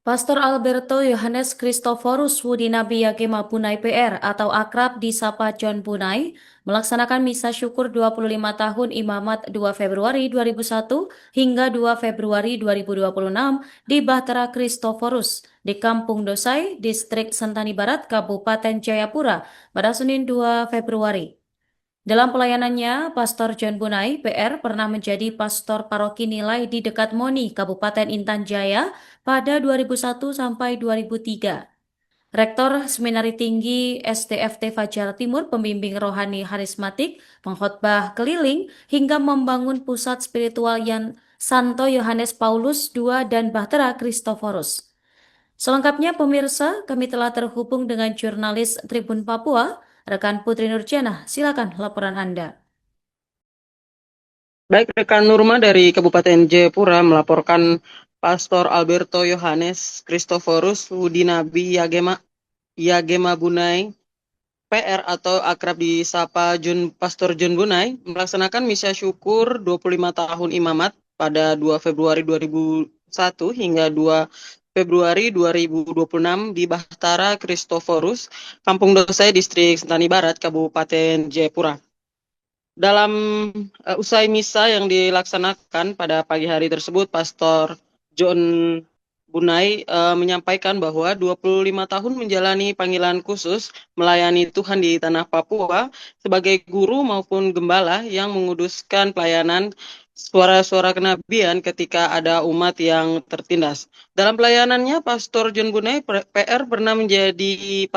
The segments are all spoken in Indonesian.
Pastor Alberto Yohanes Christophorus Wudinabi Yagema Bunai PR atau akrab disapa John Bunai melaksanakan misa syukur 25 tahun imamat 2 Februari 2001 hingga 2 Februari 2026 di Bahtera Christophorus di Kampung Dosai, Distrik Sentani Barat, Kabupaten Jayapura pada Senin 2 Februari. Dalam pelayanannya, Pastor John Bunai, PR, pernah menjadi pastor paroki Nilai di dekat Moni, Kabupaten Intan Jaya pada 2001 sampai 2003. Rektor Seminari Tinggi STFT Fajar Timur, pembimbing rohani harismatik, pengkhotbah keliling, hingga membangun pusat spiritual yang Santo Yohanes Paulus II dan Bahtera Christophorus. Selengkapnya pemirsa, kami telah terhubung dengan jurnalis Tribun Papua, rekan Putri Nurjana. Silakan laporan Anda. Baik, rekan Nurma dari Kabupaten Jayapura melaporkan Pastor Alberto Yohanes Christophorus Wudinabi Yagema Bunai PR atau akrab disapa Pastor John Bunai melaksanakan misa syukur 25 tahun imamat pada 2 Februari 2001 hingga 2 Februari 2026 di Bahtera Christophorus, Kampung Dosai, Distrik Sentani Barat, Kabupaten Jayapura. Dalam usai misa yang dilaksanakan pada pagi hari tersebut, Pastor John Bunai menyampaikan bahwa 25 tahun menjalani panggilan khusus melayani Tuhan di tanah Papua sebagai guru maupun gembala yang menguduskan pelayanan suara-suara kenabian ketika ada umat yang tertindas. Dalam pelayanannya, Pastor John Bunai PR pernah menjadi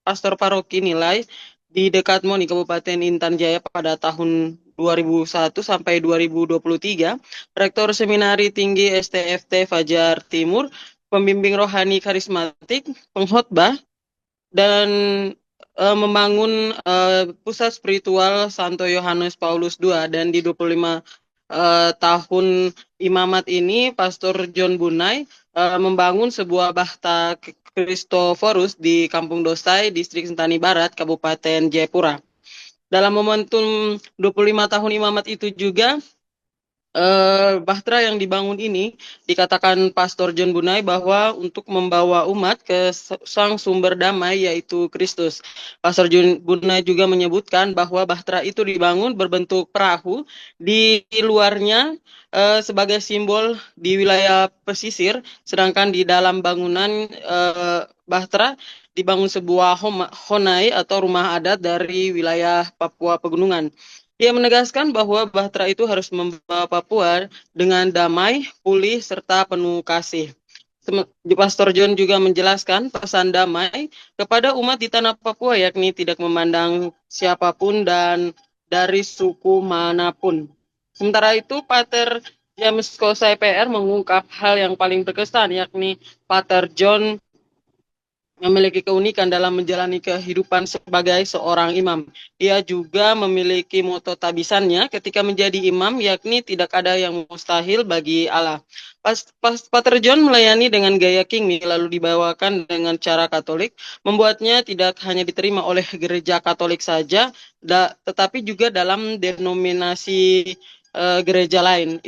pastor paroki Nilai di dekat Moni, Kabupaten Intan Jaya pada tahun 2001 sampai 2023, Rektor Seminari Tinggi STFT Fajar Timur, pembimbing rohani karismatik, pengkhotbah, dan membangun pusat spiritual Santo Yohanes Paulus II. Dan di 25 tahun imamat ini, Pastor John Bunai membangun sebuah Bahta Christophorus di Kampung Dosai, Distrik Sentani Barat, Kabupaten Jayapura. Dalam momentum 25 tahun imamat itu juga, Bahtera yang dibangun ini dikatakan Pastor John Bunai bahwa untuk membawa umat ke sang sumber damai yaitu Kristus. Pastor John Bunai juga menyebutkan bahwa Bahtera itu dibangun berbentuk perahu, di luarnya sebagai simbol di wilayah pesisir, sedangkan di dalam bangunan Bahtera dibangun sebuah honai atau rumah adat dari wilayah Papua Pegunungan. Ia menegaskan bahwa Bahtera itu harus membawa Papua dengan damai, pulih, serta penuh kasih. Pastor John juga menjelaskan pesan damai kepada umat di tanah Papua, yakni tidak memandang siapapun dan dari suku manapun. Sementara itu, Pater James Kosai PR mengungkap hal yang paling berkesan, yakni Pater John memiliki keunikan dalam menjalani kehidupan sebagai seorang imam. Ia juga memiliki moto tabisannya ketika menjadi imam, yakni tidak ada yang mustahil bagi Allah. Pater John melayani dengan gaya kingmi lalu dibawakan dengan cara Katolik, membuatnya tidak hanya diterima oleh gereja Katolik saja, tetapi juga dalam denominasi gereja lain.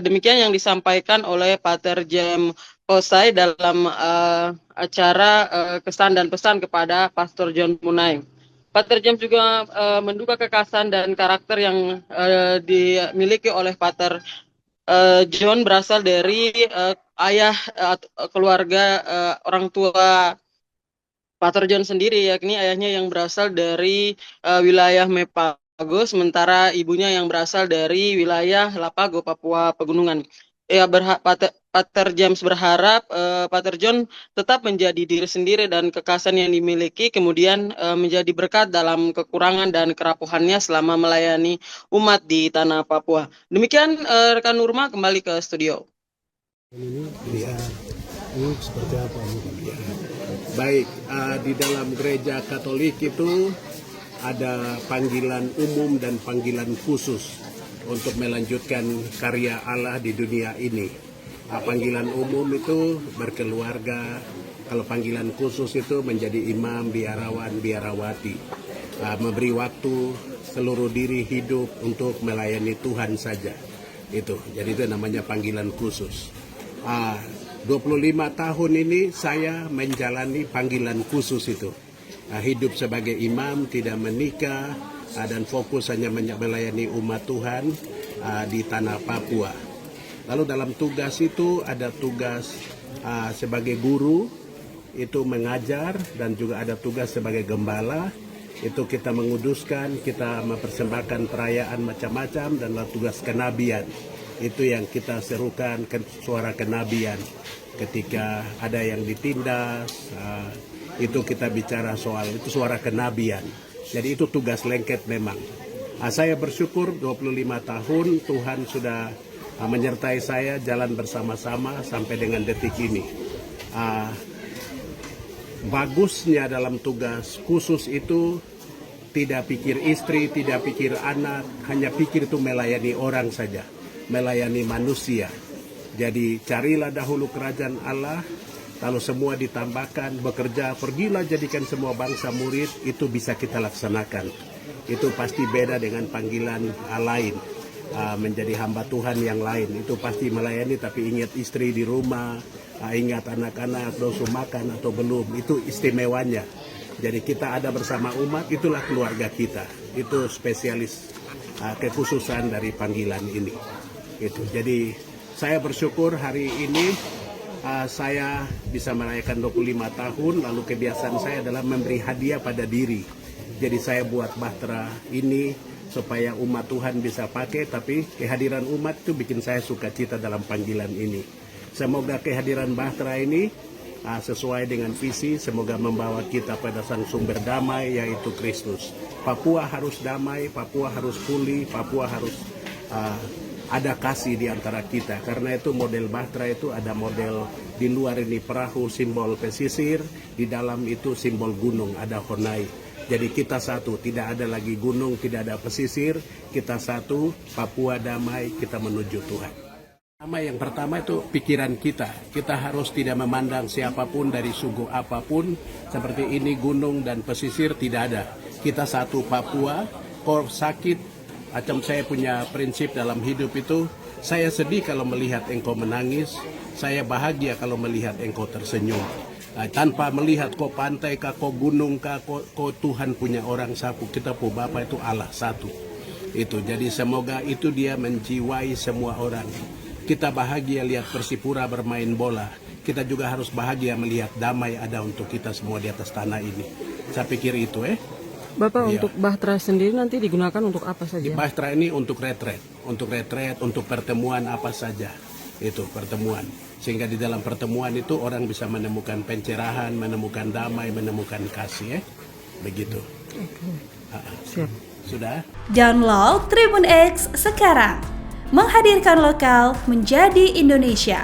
Demikian yang disampaikan oleh Pater James Kosai dalam acara kesan dan pesan kepada Pastor John Bunai. Pater James juga menduga kekhasan dan karakter yang dimiliki oleh Pater John berasal dari ayah keluarga orang tua Pater John sendiri, yakni ayahnya yang berasal dari wilayah Mepago, sementara ibunya yang berasal dari wilayah Lapago, Papua Pegunungan. Pater James berharap Pater John tetap menjadi diri sendiri dan kekhasan yang dimiliki kemudian menjadi berkat dalam kekurangan dan kerapuhannya selama melayani umat di tanah Papua. Demikian rekan Nurma, kembali ke studio. Ini seperti apa nih? Baik, di dalam gereja Katolik itu ada panggilan umum dan panggilan khusus untuk melanjutkan karya Allah di dunia ini. Panggilan umum itu berkeluarga, kalau panggilan khusus itu menjadi imam, biarawan, biarawati. Memberi waktu seluruh diri hidup untuk melayani Tuhan saja. Jadi itu namanya panggilan khusus. 25 tahun ini saya menjalani panggilan khusus itu. Hidup sebagai imam, tidak menikah, dan fokus hanya melayani umat Tuhan di tanah Papua. Lalu dalam tugas itu ada tugas sebagai guru, itu mengajar, dan juga ada tugas sebagai gembala. Itu kita menguduskan, kita mempersembahkan perayaan macam-macam, dan tugas kenabian. Itu yang kita serukan suara kenabian. Ketika ada yang ditindas, itu kita bicara soal itu suara kenabian. Jadi itu tugas lengket memang. Saya bersyukur 25 tahun Tuhan sudah menyertai saya jalan bersama-sama sampai dengan detik ini. Bagusnya dalam tugas khusus itu tidak pikir istri, tidak pikir anak, hanya pikir itu melayani orang saja, melayani manusia. Jadi carilah dahulu kerajaan Allah, lalu semua ditambahkan, bekerja, pergilah jadikan semua bangsa murid, itu bisa kita laksanakan. Itu pasti beda dengan panggilan lain, menjadi hamba Tuhan yang lain. Itu pasti melayani tapi ingat istri di rumah, ingat anak-anak, dosu makan atau belum, itu istimewanya. Jadi kita ada bersama umat, itulah keluarga kita. Itu spesialis kekhususan dari panggilan ini. Itu. Jadi saya bersyukur hari ini saya bisa merayakan 25 tahun, lalu kebiasaan saya adalah memberi hadiah pada diri. Jadi saya buat bahtera ini supaya umat Tuhan bisa pakai, tapi kehadiran umat itu bikin saya sukacita dalam panggilan ini. Semoga kehadiran bahtera ini sesuai dengan visi, semoga membawa kita pada sang sumber damai, yaitu Kristus. Papua harus damai, Papua harus pulih, Papua harus ada kasih di antara kita. Karena itu model bahtera itu ada model di luar ini perahu, simbol pesisir, di dalam itu simbol gunung, ada Honai. Jadi kita satu, tidak ada lagi gunung, tidak ada pesisir, kita satu, Papua damai, kita menuju Tuhan. Yang pertama itu pikiran kita. Kita harus tidak memandang siapapun dari suku apapun. Seperti ini gunung dan pesisir tidak ada. Kita satu Papua. Kalau sakit, macam saya punya prinsip dalam hidup itu, saya sedih kalau melihat engkau menangis. Saya bahagia kalau melihat engkau tersenyum. Tanpa melihat kau pantai kah, kau gunung kah, kau Tuhan punya orang satu. Kita pu Bapa itu Allah satu. Itu. Jadi semoga itu dia menjiwai semua orang. Kita bahagia lihat Persipura bermain bola. Kita juga harus bahagia melihat damai ada untuk kita semua di atas tanah ini. Saya pikir itu Bapak, untuk bahtera sendiri nanti digunakan untuk apa saja? Bahtera ini untuk retret, untuk pertemuan apa saja. Itu pertemuan. Sehingga di dalam pertemuan itu orang bisa menemukan pencerahan, menemukan damai, menemukan kasih. Begitu. Siap. Sudah? Download Tribun X sekarang. Menghadirkan lokal menjadi Indonesia.